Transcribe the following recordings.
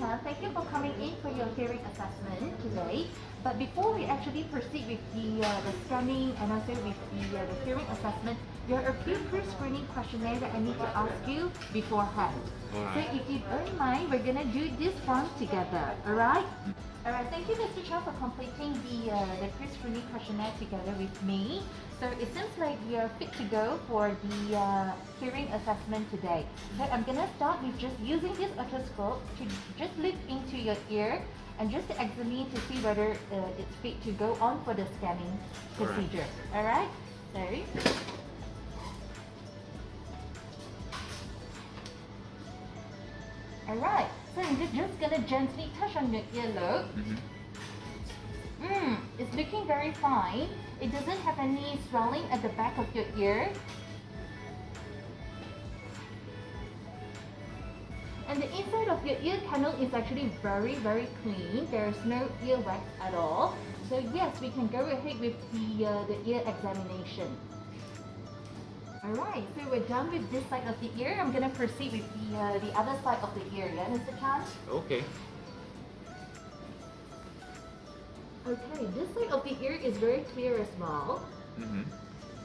Chan, thank you for coming in for your hearing assessment today. But before we actually proceed with the scanning and also with the hearing assessment, there are a few pre-screening questionnaires that I need to ask you beforehand. Alright. So if you don't mind, we're gonna do this one together, alright? Alright, thank you Mr. Chan for completing the pre-screening questionnaire together with me. So it seems like you're fit to go for the hearing assessment today. So I'm gonna start with just using this otoscope to just look into your ear and just to examine to see whether it's fit to go on for the scanning procedure. Alright? So alright, so I'm just gonna gently touch on your earlobe. It's looking very fine. It doesn't have any swelling at the back of your ear. And the inside of your ear canal is actually very, very clean. There's no earwax at all. So yes, we can go ahead with the ear examination. Alright, so we're done with this side of the ear. I'm gonna proceed with the other side of the ear, yeah, Mr. Chan? Okay. Okay, this side of the ear is very clear as well.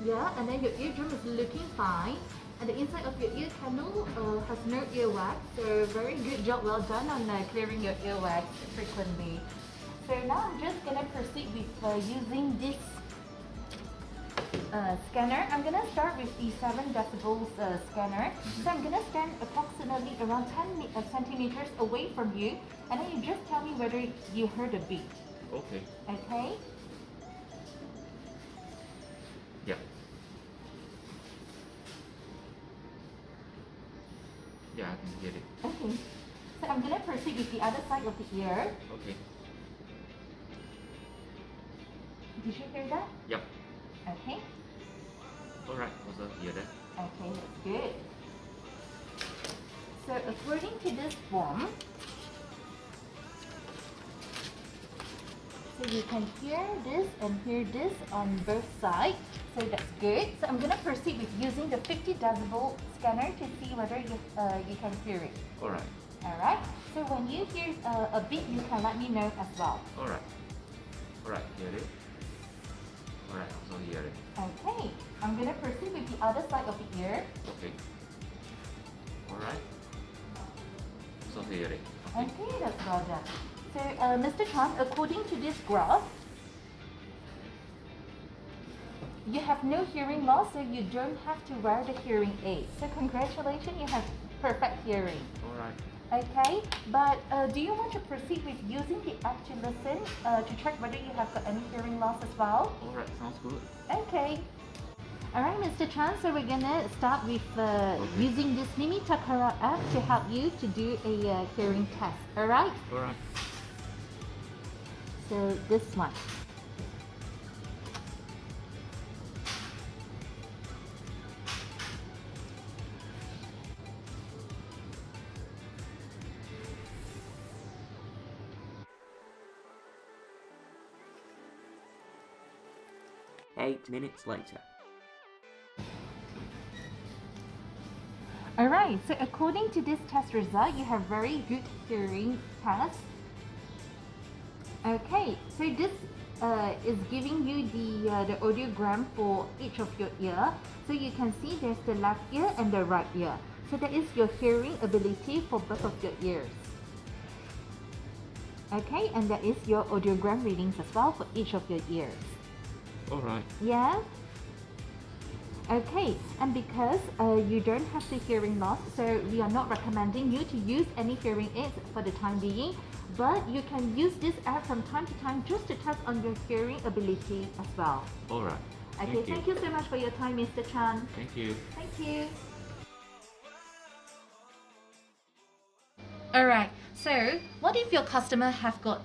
Yeah, and then your eardrum is looking fine. And the inside of your ear canal has no earwax. So very good job, well done on clearing your earwax frequently. So now I'm just gonna proceed with using this scanner. I'm gonna start with the 7 decibels scanner. So I'm gonna stand approximately around 10 centimeters away from you, and then you just tell me whether you heard a beat. Okay. Okay? Yeah. Yeah, I can hear it. Okay. So I'm gonna proceed with the other side of the ear. Okay. Did you hear that? Yep. Okay. Alright, also hear that. Okay, that's good. So according to this form, so you can hear this and hear this on both sides. So that's good. So I'm gonna proceed with using the 50 decibel scanner to see whether you can hear it. Alright. Alright. So when you hear a beat, you can let me know as well. Alright. Alright, hear it. Alright, also hear it. Okay. I'm gonna proceed with the other side of the ear. Okay. Alright. Also hear it. Okay, that's well done. So, Mr. Chan, according to this graph, you have no hearing loss, so you don't have to wear the hearing aid. So congratulations, you have perfect hearing. Alright. Okay, but do you want to proceed with using the app to listen to check whether you have got any hearing loss as well? Alright, sounds good. Okay. Alright, Mr. Chan, so we're gonna start with using this Mimitakara app to help you to do a hearing test. Alright? Alright. So this one. Eight minutes later. Alright, so according to this test result, you have very good hearing test. Okay, so this is giving you the audiogram for each of your ear. So you can see there's the left ear and the right ear. So that is your hearing ability for both of your ears. Okay, and that is your audiogram readings as well for each of your ears. Alright. Yeah? Okay, and because you don't have the hearing loss, so we are not recommending you to use any hearing aids for the time being, but you can use this app from time to time just to test on your hearing ability as well. Alright. Okay, thank you so much for your time, Mr. Chan. Thank you. Thank you. Alright, so what if your customer have got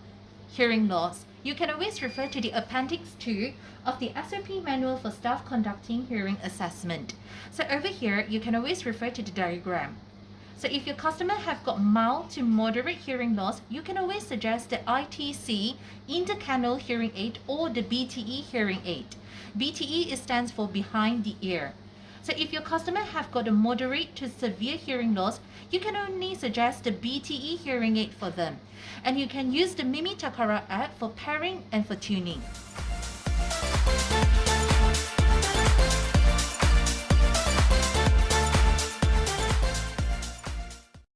hearing loss? You can always refer to the Appendix 2 of the SOP Manual for Staff Conducting Hearing Assessment. So over here, you can always refer to the diagram. So if your customer have got mild to moderate hearing loss, you can always suggest the ITC, intercanal hearing aid, or the BTE hearing aid. BTE stands for behind the ear. So if your customer have got a moderate to severe hearing loss, you can only suggest the BTE hearing aid for them. And you can use the Mimitakara app for pairing and for tuning.